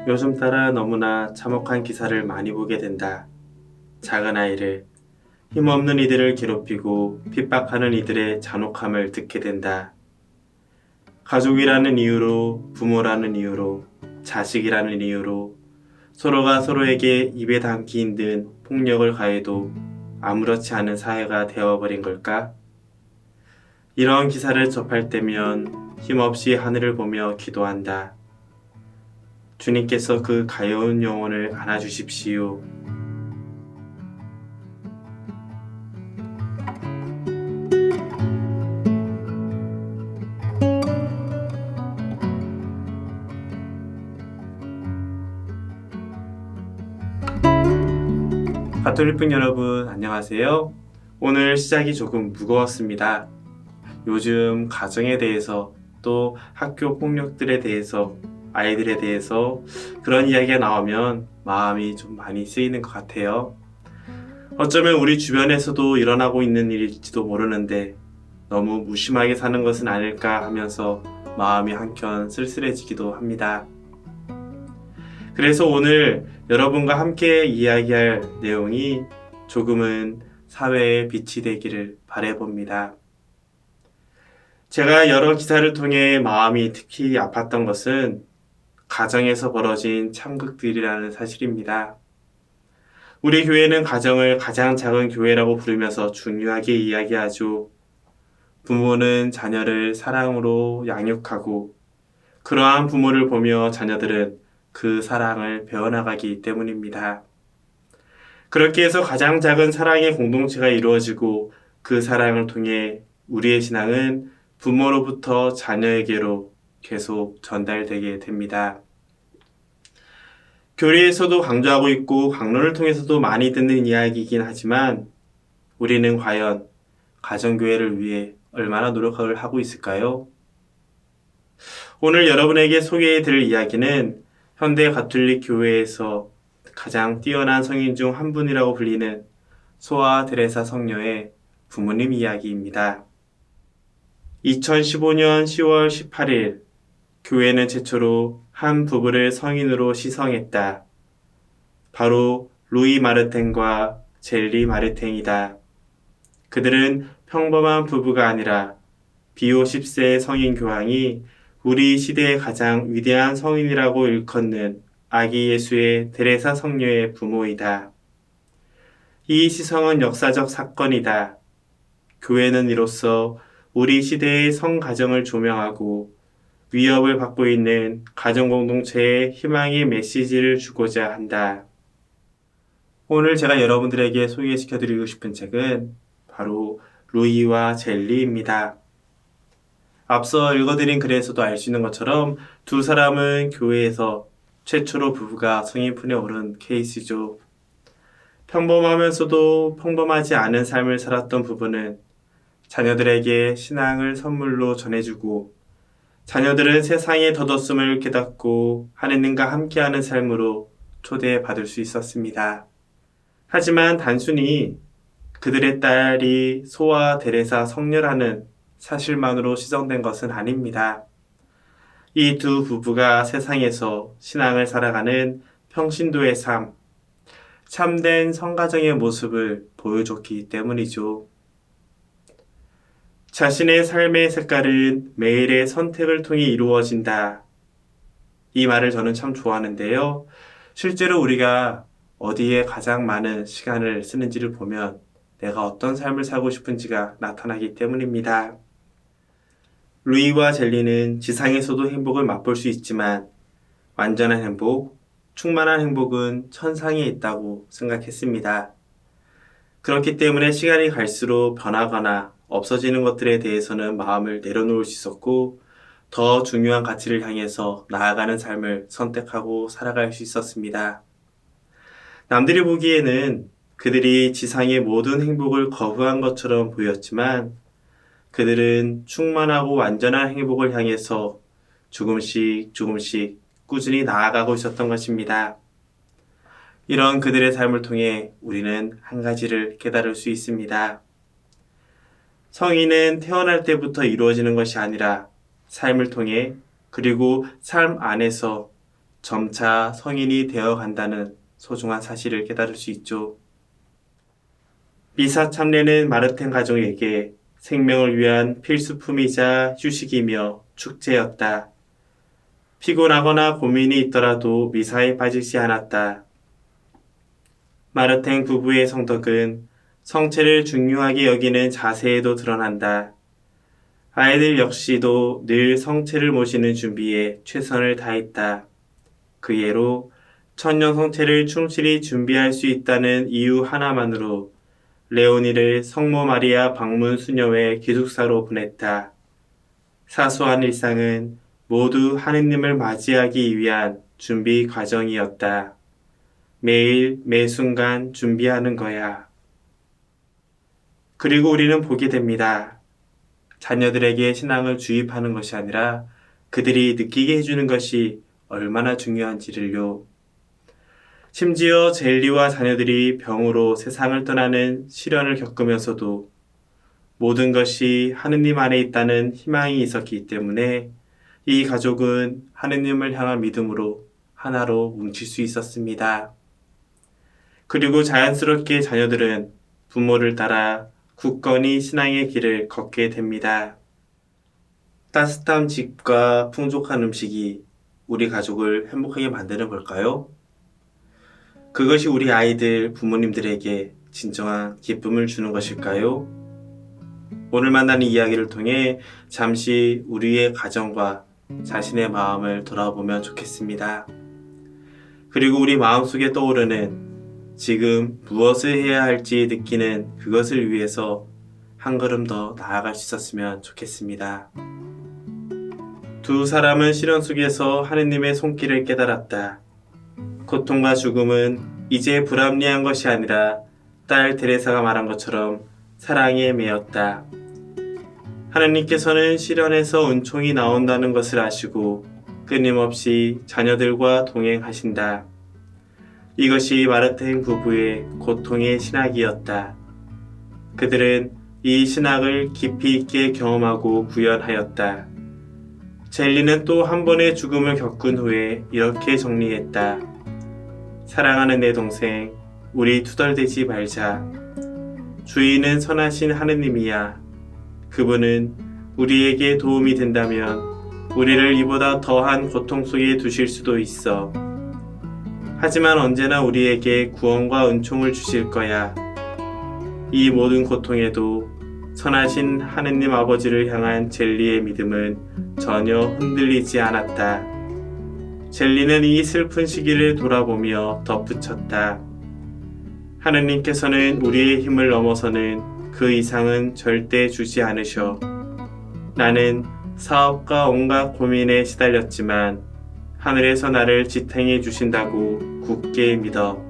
요즘 따라 너무나 참혹한 기사를 많이 보게 된다. 작은 아이를, 힘없는 이들을 괴롭히고 핍박하는 이들의 잔혹함을 듣게 된다. 가족이라는 이유로, 부모라는 이유로, 자식이라는 이유로 서로가 서로에게 입에 담기 힘든 폭력을 가해도 아무렇지 않은 사회가 되어버린 걸까? 이런 기사를 접할 때면 힘없이 하늘을 보며 기도한다. 주님께서 그 가여운 영혼을 안아주십시오. 가톨릭분 여러분, 안녕하세요. 오늘 시작이 조금 무거웠습니다. 요즘 가정에 대해서 또 학교 폭력들에 대해서 아이들에 대해서 그런 이야기가 나오면 마음이 좀 많이 쓰이는 것 같아요. 어쩌면 우리 주변에서도 일어나고 있는 일일지도 모르는데 너무 무심하게 사는 것은 아닐까 하면서 마음이 한켠 쓸쓸해지기도 합니다. 그래서 오늘 여러분과 함께 이야기할 내용이 조금은 사회의 빛이 되기를 바라봅니다. 제가 여러 기사를 통해 마음이 특히 아팠던 것은 가정에서 벌어진 참극들이라는 사실입니다. 우리 교회는 가정을 가장 작은 교회라고 부르면서 중요하게 이야기하죠. 부모는 자녀를 사랑으로 양육하고 그러한 부모를 보며 자녀들은 그 사랑을 배워나가기 때문입니다. 그렇게 해서 가장 작은 사랑의 공동체가 이루어지고 그 사랑을 통해 우리의 신앙은 부모로부터 자녀에게로 계속 전달되게 됩니다. 교리에서도 강조하고 있고 강론을 통해서도 많이 듣는 이야기이긴 하지만 우리는 과연 가정교회를 위해 얼마나 노력을 하고 있을까요? 오늘 여러분에게 소개해 드릴 이야기는 현대 가톨릭 교회에서 가장 뛰어난 성인 중 한 분이라고 불리는 소아 테레사 성녀의 부모님 이야기입니다. 2015년 10월 18일 교회는 최초로 한 부부를 성인으로 시성했다. 바로 루이 마르텐과 젤리 마르텐이다. 그들은 평범한 부부가 아니라 비오 10세의 성인 교황이 우리 시대의 가장 위대한 성인이라고 일컫는 아기 예수의 테레사 성녀의 부모이다. 이 시성은 역사적 사건이다. 교회는 이로써 우리 시대의 성가정을 조명하고 위협을 받고 있는 가정공동체에 희망의 메시지를 주고자 한다. 오늘 제가 여러분들에게 소개시켜드리고 싶은 책은 바로 루이와 젤리입니다. 앞서 읽어드린 글에서도 알 수 있는 것처럼 두 사람은 교회에서 최초로 부부가 성인fun에 오른 케이스죠. 평범하면서도 평범하지 않은 삶을 살았던 부부는 자녀들에게 신앙을 선물로 전해주고 자녀들은 세상의 덧없음을 깨닫고 하느님과 함께하는 삶으로 초대받을 수 있었습니다. 하지만 단순히 그들의 딸이 소아 데레사 성녀라는 사실만으로 시정된 것은 아닙니다. 이 두 부부가 세상에서 신앙을 살아가는 평신도의 삶, 참된 성가정의 모습을 보여줬기 때문이죠. 자신의 삶의 색깔은 매일의 선택을 통해 이루어진다. 이 말을 저는 참 좋아하는데요. 실제로 우리가 어디에 가장 많은 시간을 쓰는지를 보면 내가 어떤 삶을 살고 싶은지가 나타나기 때문입니다. 루이와 젤리는 지상에서도 행복을 맛볼 수 있지만 완전한 행복, 충만한 행복은 천상에 있다고 생각했습니다. 그렇기 때문에 시간이 갈수록 변하거나 없어지는 것들에 대해서는 마음을 내려놓을 수 있었고 더 중요한 가치를 향해서 나아가는 삶을 선택하고 살아갈 수 있었습니다. 남들이 보기에는 그들이 지상의 모든 행복을 거부한 것처럼 보였지만 그들은 충만하고 완전한 행복을 향해서 조금씩 조금씩 꾸준히 나아가고 있었던 것입니다. 이런 그들의 삶을 통해 우리는 한 가지를 깨달을 수 있습니다. 성인은 태어날 때부터 이루어지는 것이 아니라 삶을 통해 그리고 삶 안에서 점차 성인이 되어 간다는 소중한 사실을 깨달을 수 있죠. 미사 참례는 마르텐 가족에게 생명을 위한 필수품이자 휴식이며 축제였다. 피곤하거나 고민이 있더라도 미사에 빠지지 않았다. 마르텐 부부의 성덕은 성체를 중요하게 여기는 자세에도 드러난다. 아이들 역시도 늘 성체를 모시는 준비에 최선을 다했다. 그 예로 천년 성체를 충실히 준비할 수 있다는 이유 하나만으로 레오니를 성모 마리아 방문 수녀회 기숙사로 보냈다. 사소한 일상은 모두 하느님을 맞이하기 위한 준비 과정이었다. 매일 매순간 준비하는 거야. 그리고 우리는 보게 됩니다. 자녀들에게 신앙을 주입하는 것이 아니라 그들이 느끼게 해주는 것이 얼마나 중요한지를요. 심지어 젤리와 자녀들이 병으로 세상을 떠나는 시련을 겪으면서도 모든 것이 하느님 안에 있다는 희망이 있었기 때문에 이 가족은 하느님을 향한 믿음으로 하나로 뭉칠 수 있었습니다. 그리고 자연스럽게 자녀들은 부모를 따라 굳건히 신앙의 길을 걷게 됩니다. 따뜻한 집과 풍족한 음식이 우리 가족을 행복하게 만드는 걸까요? 그것이 우리 아이들, 부모님들에게 진정한 기쁨을 주는 것일까요? 오늘 만나는 이야기를 통해 잠시 우리의 가정과 자신의 마음을 돌아보면 좋겠습니다. 그리고 우리 마음속에 떠오르는 지금 무엇을 해야 할지 느끼는 그것을 위해서 한 걸음 더 나아갈 수 있었으면 좋겠습니다. 두 사람은 시련 속에서 하느님의 손길을 깨달았다. 고통과 죽음은 이제 불합리한 것이 아니라 딸 데레사가 말한 것처럼 사랑에 매였다. 하느님께서는 시련에서 은총이 나온다는 것을 아시고 끊임없이 자녀들과 동행하신다. 이것이 마르텐 부부의 고통의 신학이었다. 그들은 이 신학을 깊이 있게 경험하고 구현하였다. 젤리는 또 한 번의 죽음을 겪은 후에 이렇게 정리했다. 사랑하는 내 동생, 우리 투덜대지 말자. 주인은 선하신 하느님이야. 그분은 우리에게 도움이 된다면 우리를 이보다 더한 고통 속에 두실 수도 있어. 하지만 언제나 우리에게 구원과 은총을 주실 거야. 이 모든 고통에도 선하신 하느님 아버지를 향한 젤리의 믿음은 전혀 흔들리지 않았다. 젤리는 이 슬픈 시기를 돌아보며 덧붙였다. 하느님께서는 우리의 힘을 넘어서는 그 이상은 절대 주지 않으셔. 나는 사업과 온갖 고민에 시달렸지만 하늘에서 나를 지탱해 주신다고 굳게 믿어.